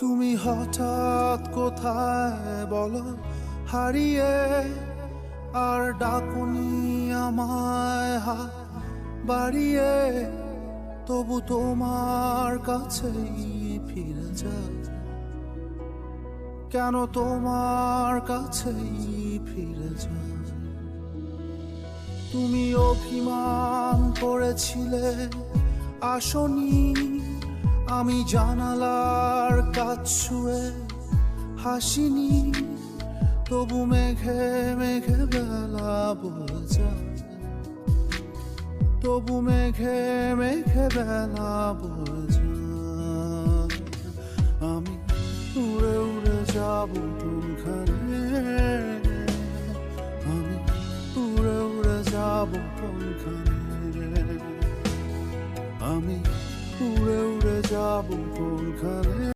তুমি হঠাৎ কোথায় বলো হারিয়ে, আর ডাকুনি আমায় হাত বাড়িয়ে, তবু তোমার কাছেই ফিরে যাই। কেন তোমার কাছেই ফিরে যাই? তুমি অভিমান করেছিলে আসনি, আমি জানালার কাছ ছুঁয়ে হাসিনি, তবু মেঘে মেঘে বেলা বলে যায়, তবু মেঘে মেঘে বেলা বলে যায়। আমি উড়ে উড়ে যাব কোনখানে, আমি উড়ে উড়ে যাব কোনখানে, আমি উড়ে উড়ে যাব কোনখানে।